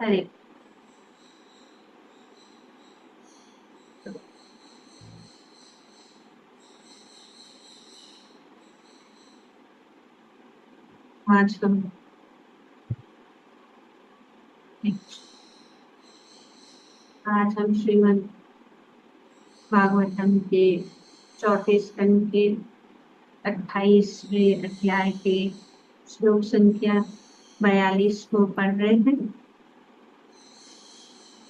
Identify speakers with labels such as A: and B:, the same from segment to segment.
A: हरे। आज हम श्रीमद् भागवतम के चौथे स्कंद के 28वें अध्याय के श्लोक संख्या 42 को पढ़ रहे हैं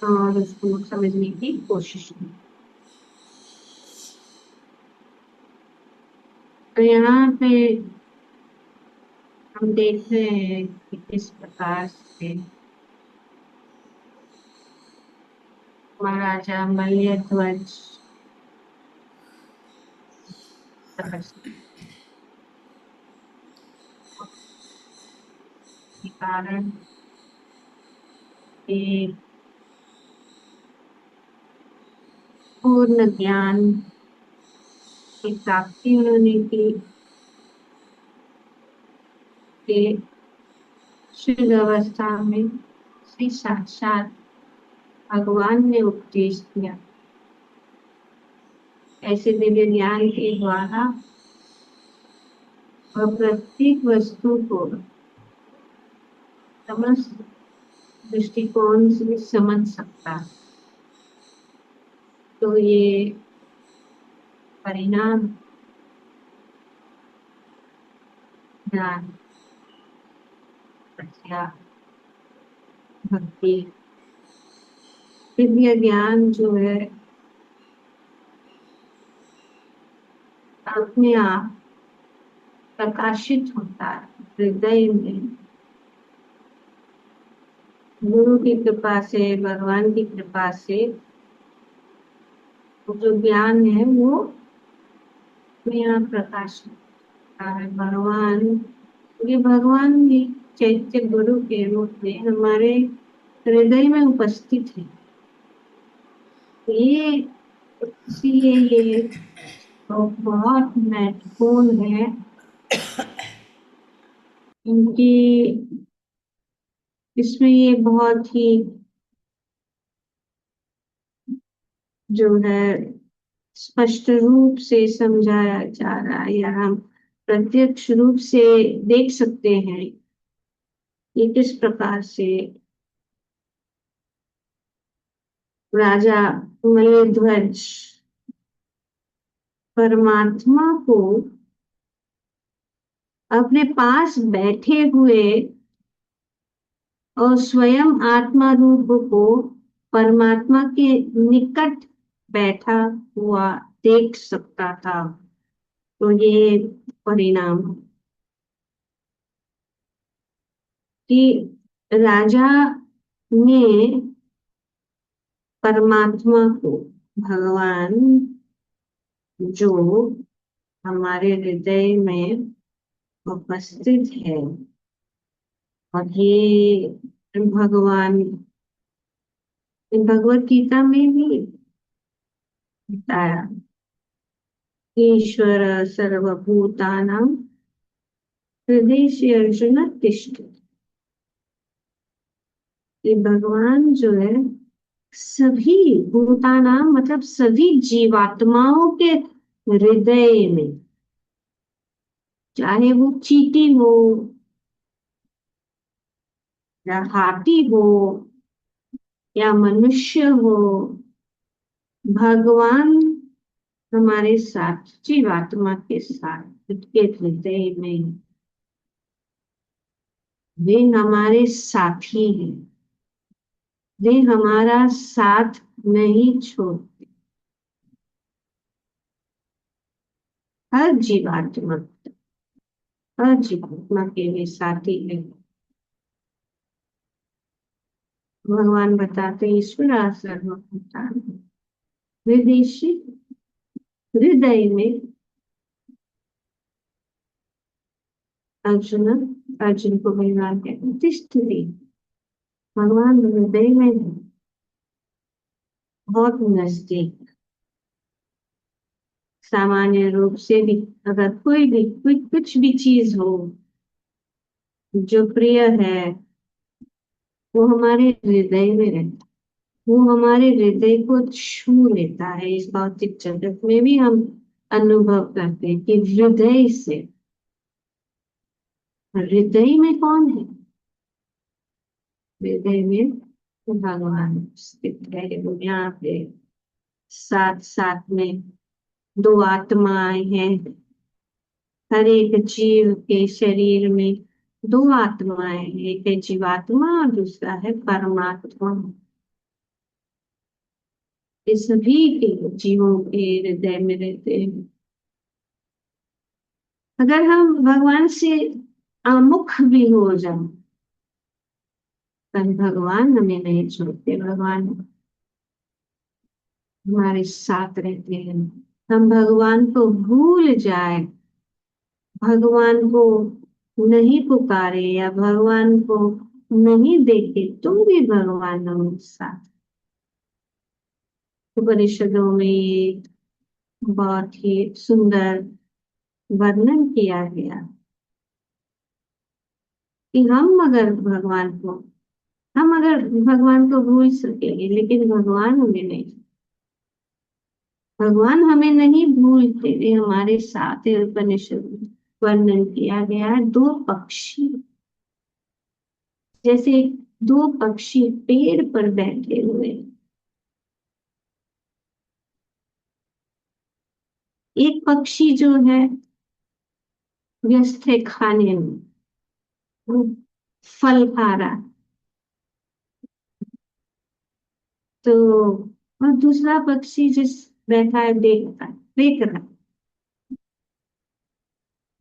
A: और उसको समझने की कोशिश की। तो यहाँ पे हम देख रहे हैं कि किस प्रकार से महाराजा मल्यध्वज के कारण एक पूर्ण ज्ञान की प्राप्ति उन्होंने की के शुद्ध अवस्था में श्री साक्षात भगवान ने उपदेश दिया। ऐसे दिव्य ज्ञान के द्वारा वह प्रत्येक वस्तु को समस्त दृष्टिकोण से समझ सकता है। तो ये परिणाम ज्ञान, प्रज्ञा, भक्ति, दिव्य ज्ञान जो है अपने आप प्रकाशित होता है हृदय में। गुरु की कृपा से, भगवान की कृपा से जो ज्ञान है वो अपने आप प्रकाशित होता है। भगवान भी चैत्य गुरु के रूप में हमारे हृदय में उपस्थित है। ये इसलिए ये तो बहुत महत्वपूर्ण है क्योंकि इसमें ये बहुत ही जो है स्पष्ट रूप से समझाया जा रहा है या हम प्रत्यक्ष रूप से देख सकते हैं कि किस प्रकार से राजा मलयध्वज परमात्मा को अपने पास बैठे हुए और स्वयं आत्मा रूप को परमात्मा के निकट बैठा हुआ देख सकता था। तो ये परिणाम कि राजा ने परमात्मा को, भगवान जो हमारे हृदय में उपस्थित है, और ये भगवान भगवत गीता में भी बताया, ईश्वर सर्वभूतानां हृदय अर्जुन तिष्ठ। ये भगवान जो है सभी भूतानाम मतलब सभी जीवात्माओं के हृदय में, चाहे वो चींटी हो या हाथी हो या मनुष्य हो, भगवान हमारे साथ, जीवात्मा के साथ, उसके हृदय में वे हमारे साथी हैं। वे हमारा साथ नहीं छोड़ते। हर जीवात्मा के वे साथी हैं। भगवान बताते ईश्वर सर्वभूतानि हृदय हृदय में अर्जुन को भगवान कहते तिष्ठति। भगवान हृदय में है, बहुत नजदीक। सामान्य रूप से भी अगर कुछ भी चीज हो जो प्रिय है वो हमारे हृदय में रहता है। वो हमारे हृदय को छू लेता है। इस भौतिक जगत में भी हम अनुभव करते हैं कि हृदय से, हृदय में कौन है? हृदय में भगवान स्थित है। वो यहाँ पे साथ साथ में दो आत्माएं हैं। हर एक जीव के शरीर में दो आत्माएं हैं, एक है जीवात्मा और दूसरा है परमात्मा। ये सभी के जीवों के हृदय में रहते हैं। अगर हम भगवान से आमुख भी हो जाए, पर भगवान हमें नहीं छोड़ते। भगवान हमारे साथ रहते हैं। हम भगवान को भूल जाए, भगवान को नहीं पुकारे या भगवान को नहीं देखे, तो भी भगवान हमारे साथ। उपनिषदों में ये बहुत ही सुंदर वर्णन किया गया कि हम अगर भगवान को भूल सकेंगे, लेकिन भगवान हमें नहीं। भगवान हमें नहीं भूलते, वे हमारे साथ है। उपनिषद में वर्णन किया गया है दो पक्षी, जैसे दो पक्षी पेड़ पर बैठे हुए हैं। एक पक्षी जो है व्यस्त है खाने में, वो फल खा रहा है। तो और दूसरा पक्षी जिस बैठा है देखता है, देख रहा है।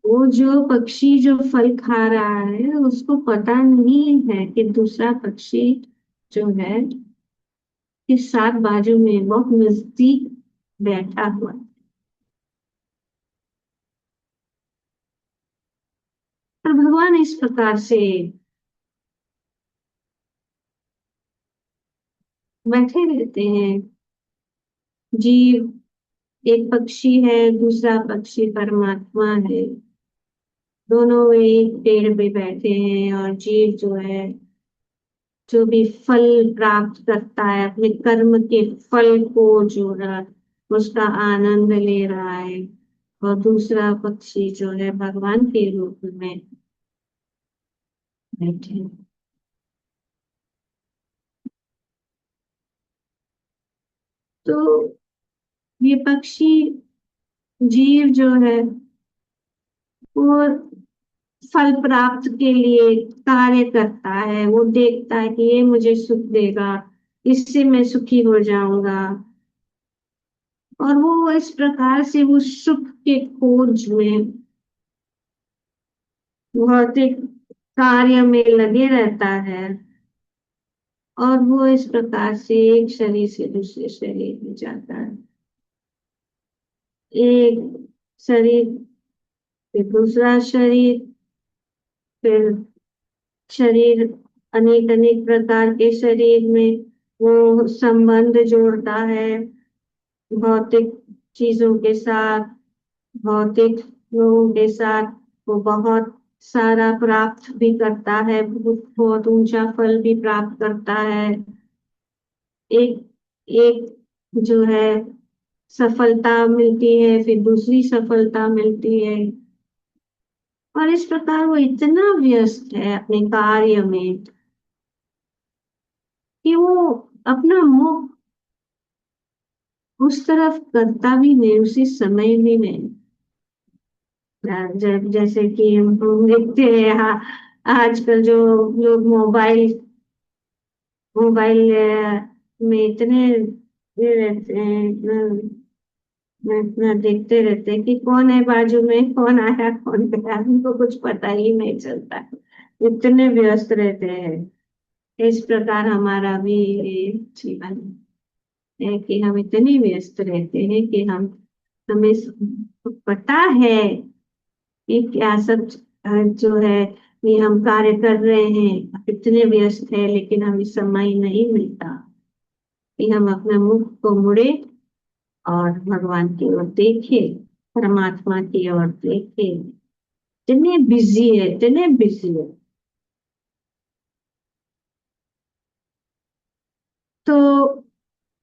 A: वो जो पक्षी जो फल खा रहा है, उसको पता नहीं है कि दूसरा पक्षी जो है के साथ बाजू में बहुत नजदीक बैठा हुआ है। और भगवान इस प्रकार से बैठे रहते हैं। जीव एक पक्षी है, दूसरा पक्षी परमात्मा है। दोनों एक पेड़ पे बैठे हैं, और जीव जो है जो भी फल प्राप्त करता है, अपने कर्म के फल को जो है उसका आनंद ले रहा है। और दूसरा पक्षी जो है भगवान के रूप में बैठे हैं। तो ये पक्षी जीव जो है वो फल प्राप्त के लिए कार्य करता है। वो देखता है कि ये मुझे सुख देगा, इससे मैं सुखी हो जाऊंगा। और वो इस प्रकार से वो सुख के खोज में भौतिक कार्य में लगे रहता है। और वो इस प्रकार से एक शरीर से दूसरे शरीर में जाता है, एक शरीर फिर दूसरा शरीर, फिर शरीर, अनेक अनेक प्रकार के शरीर में वो संबंध जोड़ता है भौतिक चीजों के साथ, भौतिक लोगों के साथ। वो बहुत सारा प्राप्त भी करता है, बहुत बहुत ऊंचा फल भी प्राप्त करता है। एक एक जो है सफलता मिलती है, फिर दूसरी सफलता मिलती है। और इस प्रकार वो इतना व्यस्त है अपने कार्य में कि वो अपना मुंह उस तरफ करता भी नहीं, उसी समय भी नहीं। जैसे कि हम देखते हैं यहाँ आजकल जो लोग मोबाइल मोबाइल में इतने ये रहते हैं, इतना देखते रहते हैं कि कौन है बाजू में, कौन आया कौन गया, उनको कुछ पता ही नहीं चलता। इतने व्यस्त रहते हैं। इस प्रकार हमारा भी ये जीवन है कि हम इतने व्यस्त रहते हैं कि हमें पता है कि क्या सब जो है ये हम कार्य कर रहे हैं, इतने व्यस्त है, लेकिन हमें समय नहीं मिलता कि हम अपने मुख को मुड़े और भगवान की ओर देखे, परमात्मा की ओर देखे। इतने बिजी है, इतने बिजी है।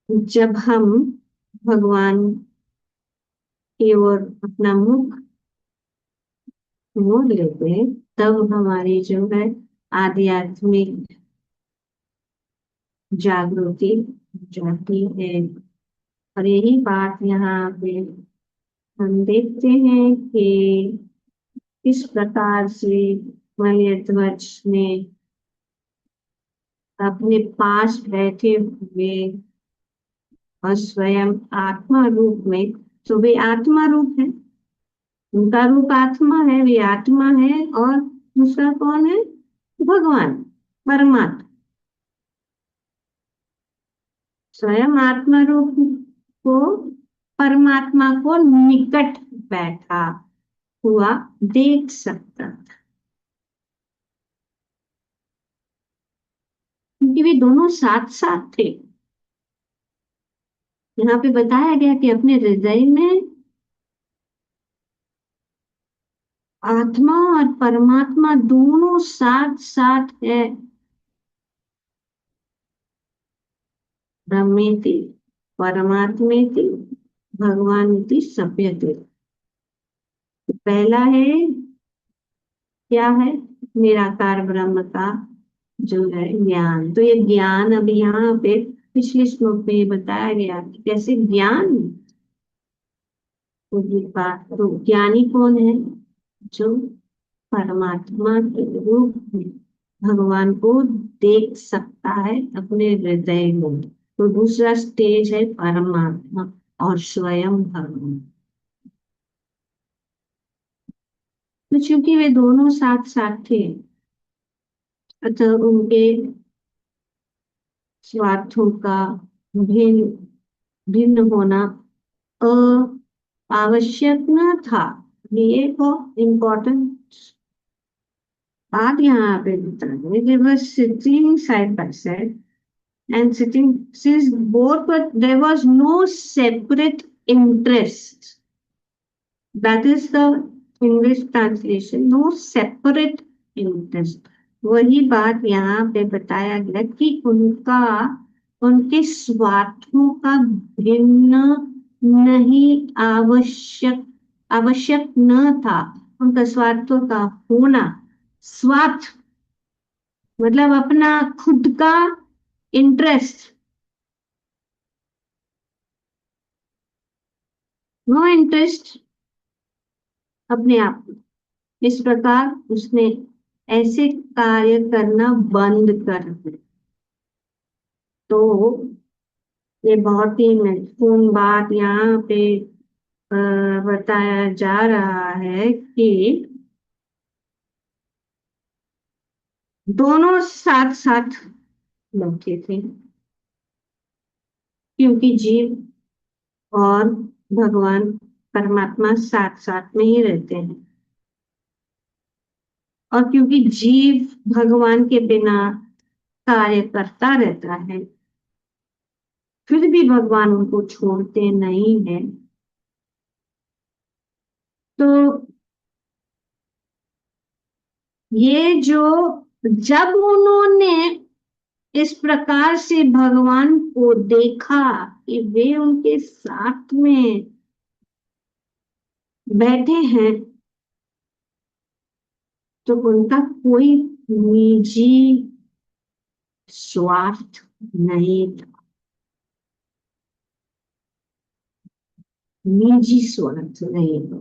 A: जब हम भगवान की ओर अपना मुख मोड़ लेते हैं, तब हमारी जो है आध्यात्मिक जागृति जाती है। और यही बात यहाँ पे हम देखते हैं कि किस प्रकार से मलयध्वज ने अपने पास बैठे हुए और स्वयं आत्मा रूप में, तो वे आत्मा रूप है, उनका रूप आत्मा है, वे आत्मा है, और दूसरा कौन है? भगवान, परमात्मा। स्वयं आत्मा रूप को, परमात्मा को निकट बैठा हुआ देख सकता था, क्योंकि वे दोनों साथ साथ थे। यहाँ पे बताया गया कि अपने हृदय में आत्मा और परमात्मा दोनों साथ साथ है। ब्रह्मेति परमात्मेति भगवानिति सप्यते। पहला है, क्या है? निराकार ब्रह्म का जो है ज्ञान। तो ये ज्ञान अभी यहाँ पे पिछले श्लोक में ये बताया गया कि कैसे ज्ञान। तो ये बात, तो ज्ञानी कौन है? जो परमात्मा के रूप में भगवान को देख सकता है अपने हृदय में। तो दूसरा स्टेज है परमात्मा और स्वयं भगवान। तो चूंकि वे दोनों साथ साथ थे, अतः उनके स्वार्थों का भिन्न भिन्न होना आवश्यक न था। ये बहुत इम्पोर्टेंट बात यहाँ पे बता दें। They were sitting side by side and sitting since both, but there was no separate interest. That is the English translation. No separate interest. वही बात यहाँ पे बताया गया कि उनका, उनके स्वार्थों का भिन्न नहीं आवश्यक आवश्यक न था। उनका स्वार्थों का होना, स्वार्थ मतलब अपना खुद का इंटरेस्ट, नो इंटरेस्ट अपने आप में। इस प्रकार उसने ऐसे कार्य करना बंद कर दिया। तो ये बहुत ही महत्वपूर्ण बात यहाँ पे बताया जा रहा है कि दोनों साथ साथ बैठे थे, क्योंकि जीव और भगवान परमात्मा साथ साथ में ही रहते हैं। और क्योंकि जीव भगवान के बिना कार्य करता रहता है, फिर भी भगवान उनको छोड़ते नहीं है। तो ये जो, जब उन्होंने इस प्रकार से भगवान को देखा कि वे उनके साथ में बैठे हैं, तो उनका कोई निजी स्वार्थ नहीं था। निजी स्वार्थ नहीं था।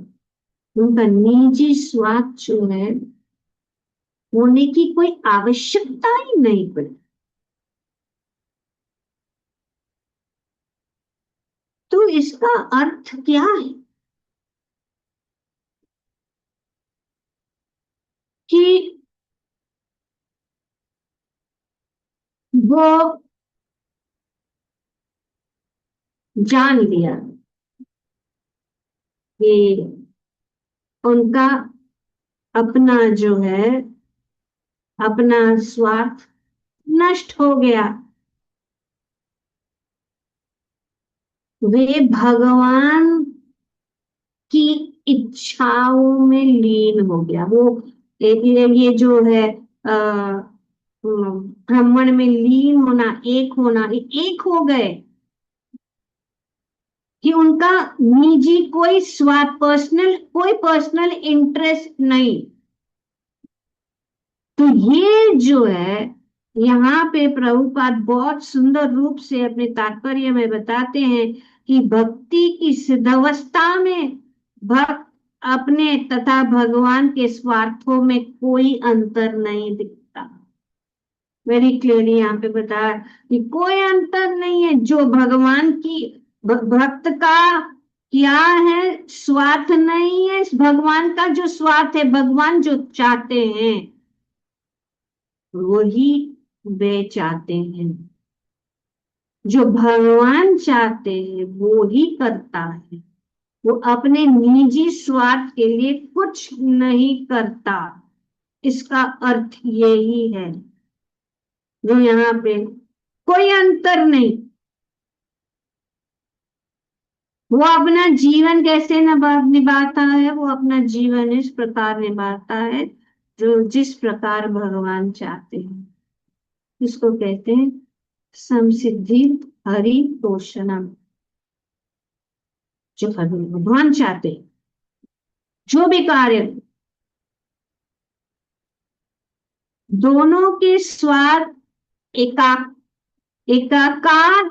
A: उनका निजी स्वार्थ जो है, होने की कोई आवश्यकता ही नहीं पड़ी। तो इसका अर्थ क्या है? कि वो जान लिया कि उनका अपना जो है, अपना स्वार्थ नष्ट हो गया। वे भगवान की इच्छाओं में लीन हो गया। वो ये जो है ब्राह्मण में लीन होना, एक होना, एक हो गए। कि उनका निजी कोई स्वार्थ, कोई पर्सनल इंटरेस्ट नहीं। तो ये जो है, यहाँ पे प्रभुपाद बहुत सुंदर रूप से अपने तात्पर्य में बताते हैं कि भक्ति की सिद्धावस्था में भक्त अपने तथा भगवान के स्वार्थों में कोई अंतर नहीं दिखता। वेरी क्लियरली यहाँ पे बताया कि कोई अंतर नहीं है। जो भगवान की भक्त का क्या है, स्वार्थ नहीं है। भगवान का जो स्वार्थ है, भगवान जो चाहते हैं वही वे चाहते हैं। जो भगवान चाहते हैं वो ही करता है। वो अपने निजी स्वार्थ के लिए कुछ नहीं करता। इसका अर्थ यही है जो यहाँ पे कोई अंतर नहीं। वो अपना जीवन कैसे निभाता है, वो अपना जीवन इस प्रकार निभाता है जो जिस प्रकार भगवान चाहते हैं। इसको कहते हैं समसिद्धि हरि तोषणम। जो भगवान चाहते हैं, जो भी कार्य, दोनों के स्वार्थ एका एकाकार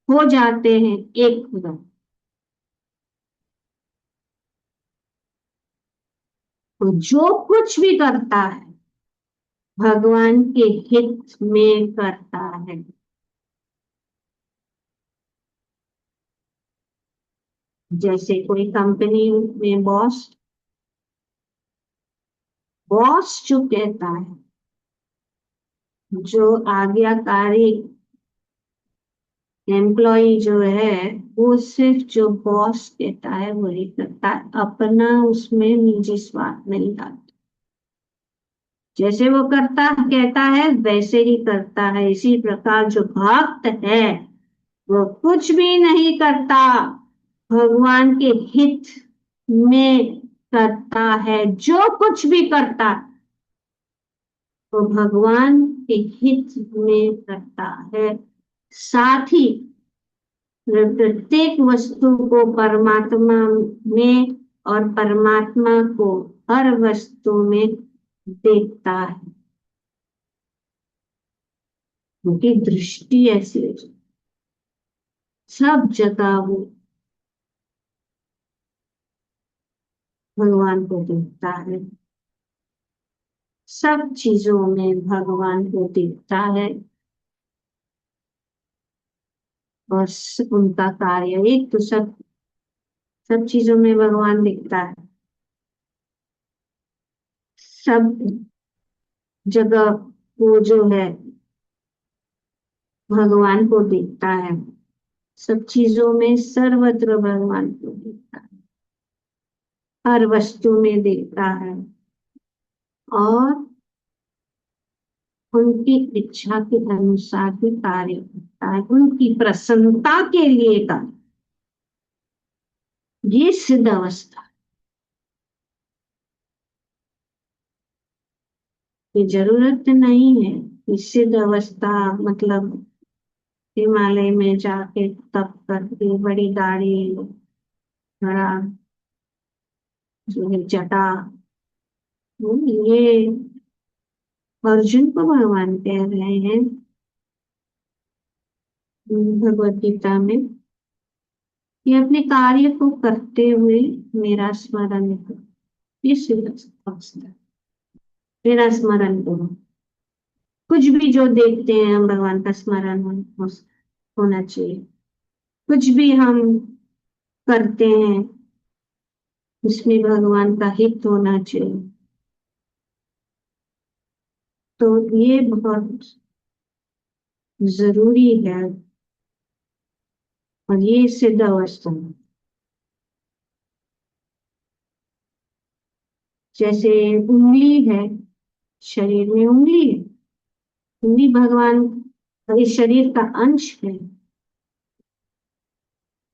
A: हो जाते हैं एक खुदा। तो जो कुछ भी करता है भगवान के हित में करता है। जैसे कोई कंपनी में बॉस बॉस जो कहता है, जो आज्ञाकारी एम्प्लॉय जो है, वो सिर्फ जो बॉस कहता है वही करता है, अपना उसमें निजी स्वार्थ नहीं डालता। जैसे वो करता कहता है वैसे ही करता है। इसी प्रकार जो भक्त है वो कुछ भी नहीं करता, भगवान के हित में करता है। जो कुछ भी करता वो भगवान के हित में करता है। साथ ही प्रत्येक वस्तु को परमात्मा में और परमात्मा को हर वस्तु में देखता है। उनकी दृष्टि ऐसी है, सब जगह वो भगवान को देखता है, सब चीजों में भगवान को देखता है। और उनका कार्य एक तो सब चीजों में भगवान दिखता है, सब जगह वो जो है भगवान को देखता है। सब चीजों में सर्वत्र भगवान को देखता है, हर वस्तु में देखता है। और उनकी इच्छा के अनुसार भी कार्य करता है, उनकी प्रसन्नता के लिए कार्य। ये सिद्ध अवस्था, ये जरूरत नहीं है कि सिद्ध अवस्था मतलब हिमालय में जाके तप करके बड़ी दाढ़ी, बड़ा जो है जटा। ये अर्जुन को भगवान कह रहे हैं भगवत गीता में कि अपने कार्य को करते हुए मेरा स्मरण करो। ये सिद्ध अवस्था, मेरा स्मरण करो। कुछ भी जो देखते हैं हम भगवान का स्मरण होना चाहिए। कुछ भी हम करते हैं उसमें भगवान का हित होना चाहिए। तो ये बहुत जरूरी है। और ये सिद्ध अवस्था है। जैसे उंगली है, शरीर में उंगली है, उंगली भगवान इस शरीर का अंश है।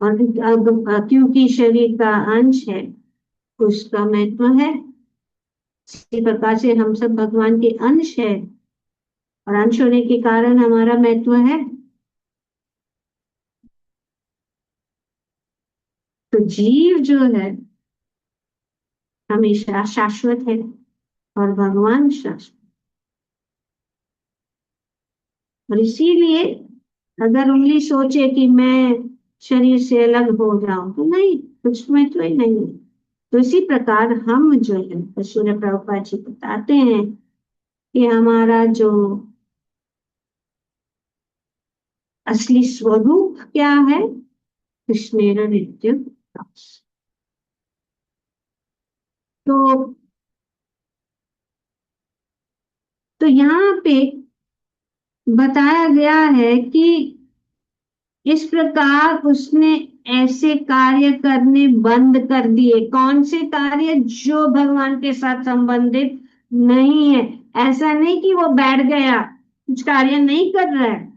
A: और क्योंकि शरीर का अंश है उसका महत्व है। इसी प्रकार से हम सब भगवान के अंश है और अंश होने के कारण हमारा महत्व है। तो जीव जो है हमेशा शाश्वत है और भगवान शाश्वत। और इसीलिए अगर उंगली सोचे कि मैं शरीर से अलग हो जाऊं तो नहीं, कुछ में तो ही नहीं। तो इसी प्रकार हम जो है तो श्रील प्रभुपाद जी बताते हैं कि हमारा जो असली स्वरूप क्या है, कृष्णेर नित्य दास। तो यहाँ पे बताया गया है कि इस प्रकार उसने ऐसे कार्य करने बंद कर दिए। कौन से कार्य? जो भगवान के साथ संबंधित नहीं है। ऐसा नहीं कि वो बैठ गया कुछ कार्य नहीं कर रहा है।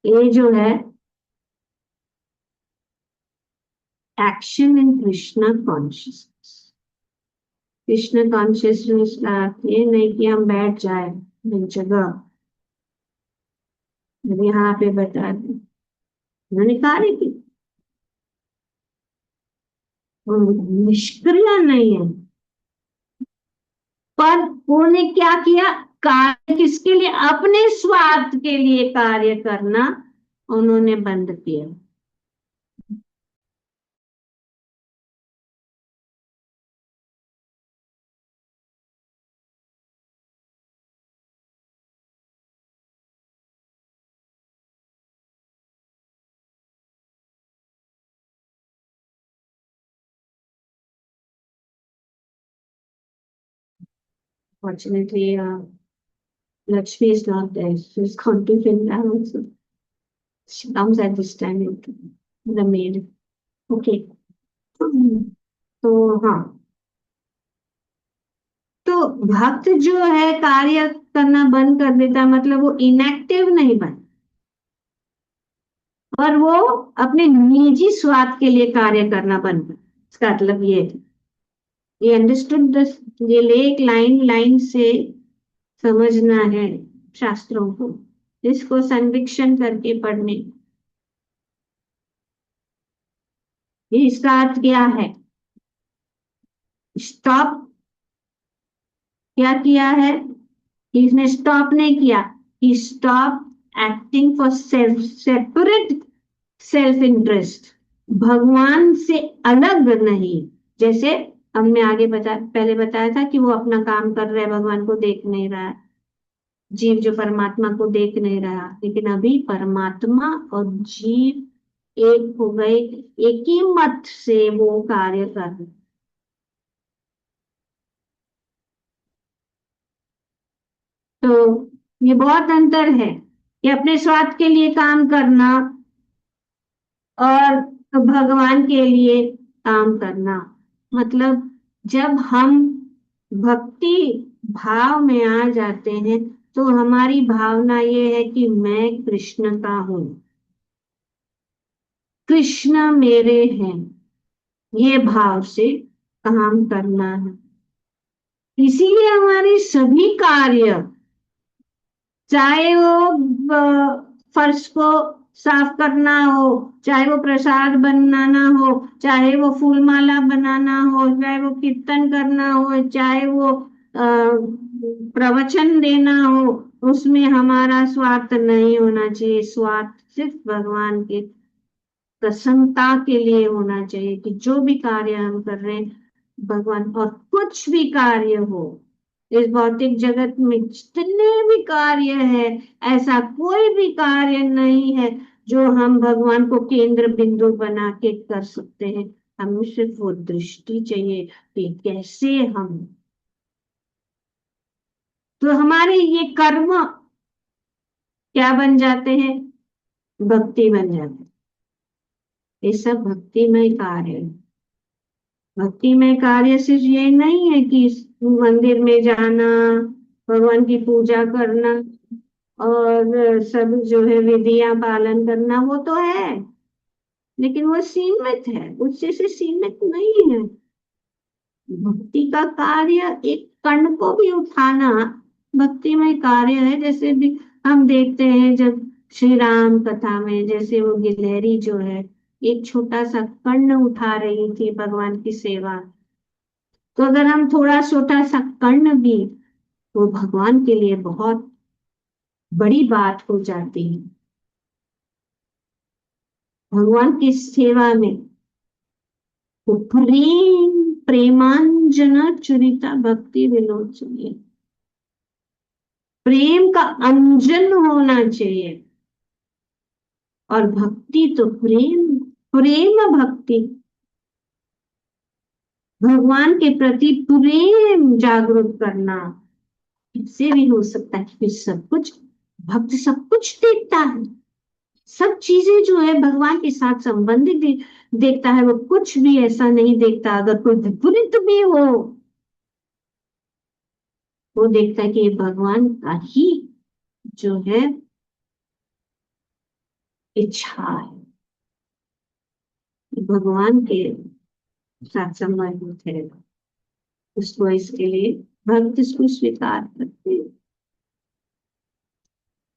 A: ये जो है action in Krishna consciousness. Krishna consciousness का अर्थ ये नहीं कि हम बैठ जाए एक जगह। यहाँ पे बता दें, उन्होंने कार्य की, वो निष्क्रिय नहीं है। पर उन्होंने क्या किया? कार्य किसके लिए? अपने स्वार्थ के लिए कार्य करना उन्होंने बंद किया। Fortunately, Lakshmi is not there. She's gone to Finland. So she comes at this time into the maid. Okay. तो हाँ, तो भक्त जो है कार्य करना बंद कर देता, मतलब वो इनएक्टिव नहीं बन, और वो अपने निजी स्वार्थ के लिए कार्य करना बंद कर। इसका मतलब ये अंडरस्टूड दिस। ये एक लाइन लाइन से समझना है शास्त्रों को, इसको संरक्षण करके पढ़ने। ये इसका अर्थ क्या है? स्टॉप क्या किया है? इसने स्टॉप नहीं किया, he stop acting for self, separate self interest. भगवान से अलग नहीं। जैसे हमने आगे पहले बताया था कि वो अपना काम कर रहा है, भगवान को देख नहीं रहा है। जीव जो परमात्मा को देख नहीं रहा, लेकिन अभी परमात्मा और जीव एक हो गए, एक ही मत से वो कार्य कर रहे। तो ये बहुत अंतर है कि अपने स्वार्थ के लिए काम करना और भगवान के लिए काम करना। मतलब जब हम भक्ति भाव में आ जाते हैं तो हमारी भावना ये है कि मैं कृष्ण का हूं, कृष्ण मेरे हैं, ये भाव से काम करना है। इसीलिए हमारे सभी कार्य, चाहे वो फर्श को साफ करना हो, चाहे वो प्रसाद बनाना हो, चाहे वो फूल माला बनाना हो, चाहे वो कीर्तन करना हो, चाहे वो प्रवचन देना हो, उसमें हमारा स्वार्थ नहीं होना चाहिए। स्वार्थ सिर्फ भगवान के प्रसन्नता के लिए होना चाहिए कि जो भी कार्य हम कर रहे हैं भगवान। और कुछ भी कार्य हो इस भौतिक जगत में, जितने भी कार्य है, ऐसा कोई भी कार्य नहीं है जो हम भगवान को केंद्र बिंदु बना के कर सकते हैं। हमें सिर्फ वो दृष्टि चाहिए कि कैसे हम, तो हमारे ये कर्म क्या बन जाते हैं? भक्ति बन जाते हैं। ये सब भक्तिमय कार्य है। भक्ति में कार्य सिर्फ ये नहीं है कि मंदिर में जाना, भगवान की पूजा करना और सब जो है विधियां पालन करना, वो तो है, लेकिन वो सीमित है, उससे से सीमित नहीं है। भक्ति का कार्य एक कण को भी उठाना भक्ति में कार्य है। जैसे भी हम देखते हैं जब श्री राम कथा में जैसे वो गिलहरी जो है एक छोटा सा कर्ण उठा रही थी भगवान की सेवा, तो अगर हम थोड़ा छोटा सा कर्ण भी, वो भगवान के लिए बहुत बड़ी बात हो जाती है। भगवान की सेवा में वो प्रेमांजना चुरिता भक्ति विलोचनी, प्रेम का अंजन होना चाहिए। और भक्ति तो प्रेम, प्रेम भक्ति, भगवान के प्रति प्रेम जागरूक करना, इससे भी हो सकता है कि सब कुछ, भक्त सब कुछ देखता है, सब चीजें जो है भगवान के साथ संबंधित देखता है, वो कुछ भी ऐसा नहीं देखता। अगर कोई विपरीत भी हो, वो देखता है कि ये भगवान का ही जो है इच्छा है, भगवान के साथ संबंधित है, उसको इसके लिए भक्त इसको स्वीकार करते हैं।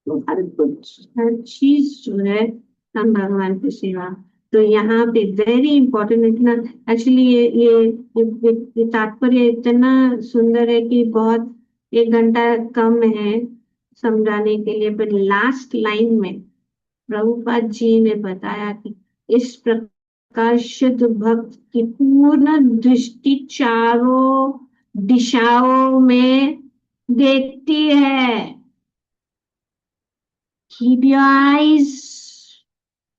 A: तो हर कुछ, हर चीज जो है हम भगवान की सेवा। तो यहाँ पे वेरी इंपॉर्टेंट, इतना एक्चुअली ये तात्पर्य इतना सुंदर है कि बहुत, 1 घंटा कम है समझाने के लिए, पर लास्ट लाइन में प्रभुपाद जी ने बताया कि इस प्रकार शुद्ध भक्त की पूर्ण दृष्टि चारों दिशाओं में देखती है। Keep your eyes,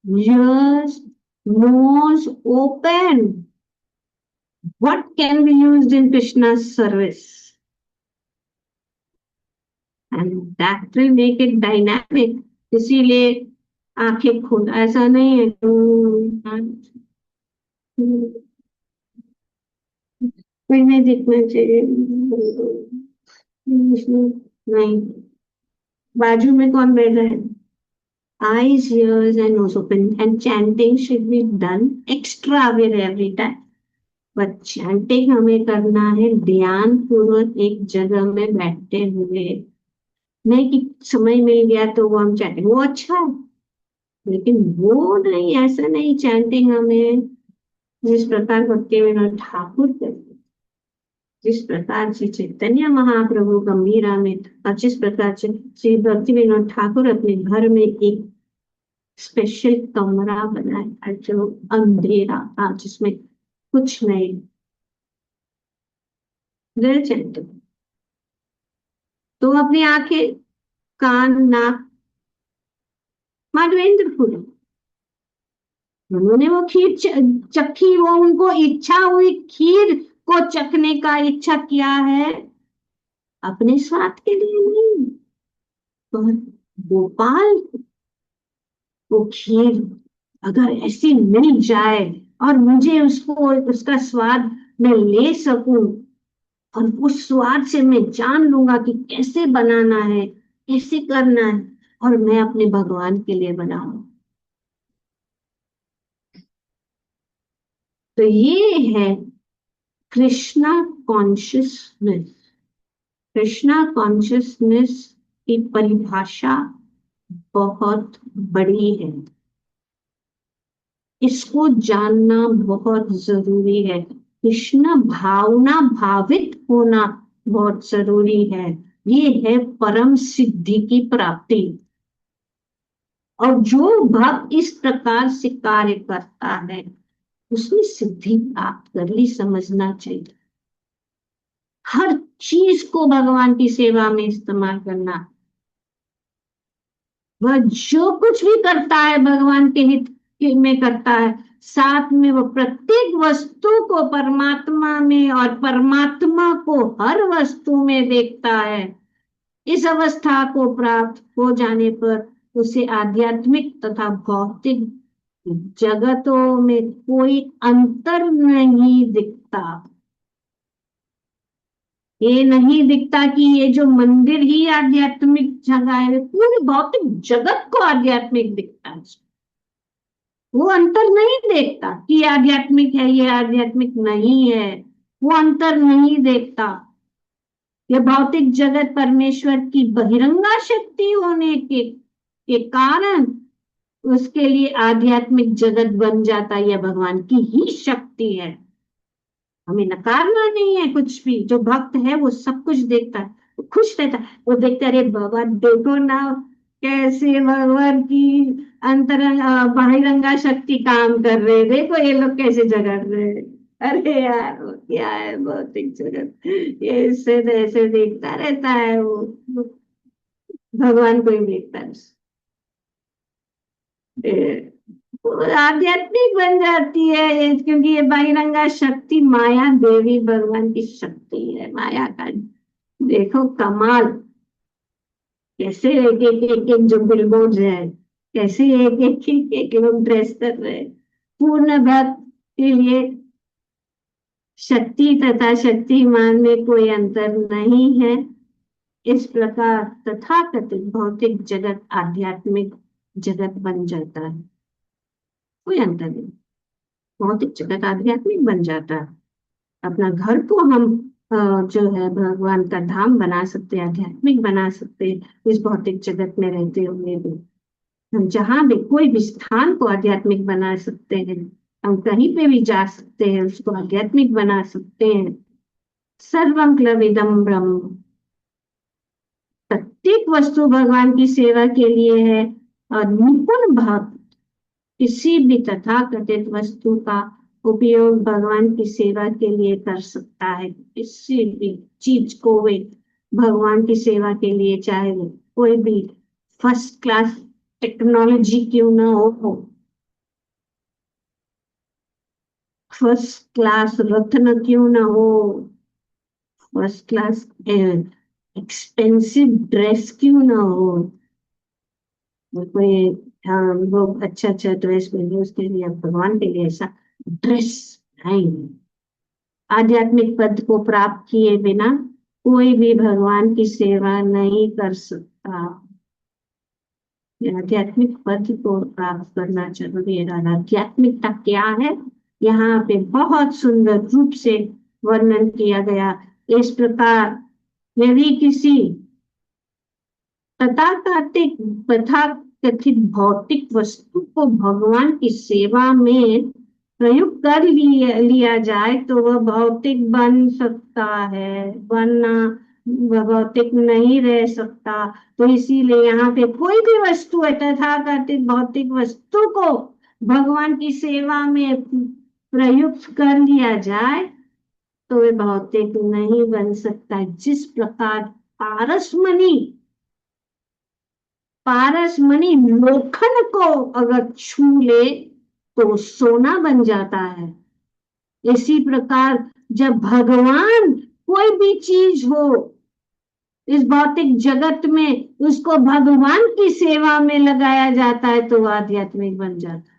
A: ears, nose open. What can be used in Krishna's service? And that will make it dynamic. इसीलिए आंखें खोल, ऐसा नहीं है कोई नहीं देखना चाहिए, नहीं, बाजू में कौन बैठा है? Eyes, ears, and nose open. And chanting should be done extra aware every time. But chanting हमें करना है ध्यान पूर्वक एक जगह में बैठते हुए, नहीं कि समय मिल गया तो वो हम चैंटिंग, वो अच्छा है, लेकिन वो नहीं, ऐसा नहीं। चैंटिंग हमें जिस प्रकार भक्तिविनोद ठाकुर करते, जिस प्रकार से चैतन्य महाप्रभु गंभीरा में, और जिस प्रकार से श्री भक्ति विनोद ठाकुर अपने घर में एक स्पेशल कमरा बनाया जो अंधेरा था, जिसमें कुछ नहीं, दिल चैंटिंग। तो अपनी आंखें, कान, नाक, माधवेंद्रपुरी, उन्होंने वो खीर चखी, वो उनको इच्छा हुई खीर को चखने का इच्छा किया है, अपने स्वाद के लिए नहीं। तो गोपाल वो खीर अगर ऐसी मिल जाए और मुझे उसको, उसका स्वाद मैं ले सकूं, और उस स्वाद से मैं जान लूंगा कि कैसे बनाना है, कैसे करना है, और मैं अपने भगवान के लिए बनाऊं, तो ये है कृष्णा कॉन्शियसनेस। कृष्णा कॉन्शियसनेस की परिभाषा बहुत बड़ी है, इसको जानना बहुत जरूरी है। कृष्ण भावना भावित होना बहुत जरूरी है। ये है परम सिद्धि की प्राप्ति। और जो भक्त इस प्रकार से कार्य करता है उसने सिद्धि प्राप्त कर ली, समझना चाहिए। हर चीज को भगवान की सेवा में इस्तेमाल करना, वह जो कुछ भी करता है भगवान के हित में करता है, साथ में वो प्रत्येक वस्तु को परमात्मा में और परमात्मा को हर वस्तु में देखता है। इस अवस्था को प्राप्त हो जाने पर उसे आध्यात्मिक तथा भौतिक जगतों में कोई अंतर नहीं दिखता। ये नहीं दिखता कि ये जो मंदिर ही आध्यात्मिक जगह है, पूरे भौतिक जगत को आध्यात्मिक दिखता है। वो अंतर नहीं देखता कि ये आध्यात्मिक है, ये आध्यात्मिक नहीं है, वो अंतर नहीं देखता। ये भौतिक जगत परमेश्वर की बहिरंगा शक्ति होने के के कारण उसके लिए आध्यात्मिक जगत बन जाता है। यह भगवान की ही शक्ति है, हमें नकारना नहीं है कुछ भी। जो भक्त है वो सब कुछ देखता है, वो खुश रहता है, वो देखता है अरे भगवान देखो ना कैसे भगवान की अंतर बहिरंगा शक्ति काम कर रहे हैं, देखो ये लोग कैसे झगड़ रहे हैं। अरे यार वो क्या है भौतिक जगत, ये इससे ऐसे देखता रहता है वो भगवान को ही देखता है। वो आध्यात्मिक बन जाती है क्योंकि ये बहिरंगा शक्ति माया देवी भगवान की शक्ति है, माया का देखो कमाल। कैसे एक एक जो बिलबोर्ड है, कैसे एक लोग ड्रेस कर रहे हैं। पूर्ण भक्त के लिए शक्ति तथा शक्तिमान में कोई अंतर नहीं है। इस प्रकार तथाकथित भौतिक जगत आध्यात्मिक जगत बन जाता है, कोई अंतर नहीं। भौतिक जगत आध्यात्मिक बन जाता है। अपना घर को हम जो है भगवान का धाम बना सकते हैं, आध्यात्मिक बना सकते हैं इस भौतिक जगत में रहते हुए भी। हम जहां भी कोई भी स्थान को आध्यात्मिक बना सकते हैं, हम कहीं पे भी जा सकते हैं उसको आध्यात्मिक बना सकते हैं। सर्वं क्लविदं ब्रह्म, प्रत्येक वस्तु भगवान की सेवा के लिए है। और निपुण भक्त किसी भी तथाकथित वस्तु का उपयोग भगवान की सेवा के लिए कर सकता है। किसी भी चीज को वे भगवान की सेवा के लिए, चाहे वो कोई भी फर्स्ट क्लास टेक्नोलॉजी क्यों ना हो, फर्स्ट क्लास रत्न क्यों ना हो, फर्स्ट क्लास एक्सपेंसिव ड्रेस क्यों ना हो, कोई हाँ लोग अच्छा अच्छा ड्रेस पहने उसके लिए, भगवान के लिए ऐसा ड्रेस नहीं। आध्यात्मिक पद को प्राप्त किए बिना कोई भी भगवान की सेवा नहीं कर सकता। आध्यात्मिक पद को प्राप्त करना जरूरी है। और आध्यात्मिकता क्या है, यहाँ पे बहुत सुंदर रूप से वर्णन किया गया। इस प्रकार यदि किसी तथाकथित तथाकथित भौतिक वस्तु को भगवान की सेवा में प्रयुक्त कर लिया जाए तो वह भौतिक बन सकता है, वरना वह भौतिक नहीं रह सकता। तो इसीलिए यहाँ पे कोई भी वस्तु है तथाकथित भौतिक वस्तु को भगवान की सेवा में प्रयुक्त कर लिया जाए तो वह भौतिक नहीं बन सकता। जिस प्रकार पारसमणि पारसमणि लोखंड को अगर छू ले तो सोना बन जाता है, इसी प्रकार जब भगवान कोई भी चीज हो इस भौतिक जगत में उसको भगवान की सेवा में लगाया जाता है तो आध्यात्मिक बन जाता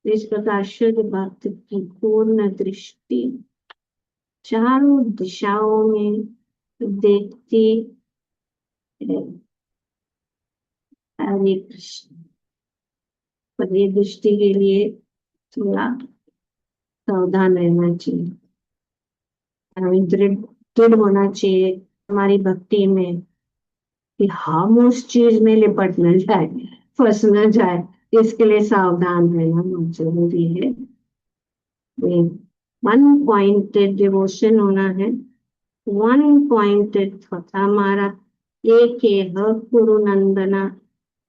A: है। इस प्रकार शुद्ध भक्त की पूर्ण दृष्टि चारों दिशाओं में देखती है। हरे कृष्ण। पर ये दृष्टि के लिए थोड़ा सावधान रहना चाहिए, हमें दृढ़ दृढ़ होना चाहिए हमारी भक्ति में कि हम उस चीज में लिपट न जाए, फंस न जाए। इसके लिए सावधान रहना बहुत जरूरी है। वन पॉइंटेड डिवोशन होना है, वन पॉइंटेड थॉट हमारा। एक है गुरु नंदना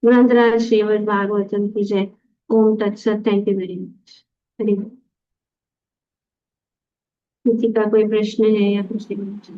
A: नंदराज श्रीमद् भागवतम की जय। ओम तत्सत। Thank you very much. Hari बोल। किसी का कोई प्रश्न है या कुछ नहीं?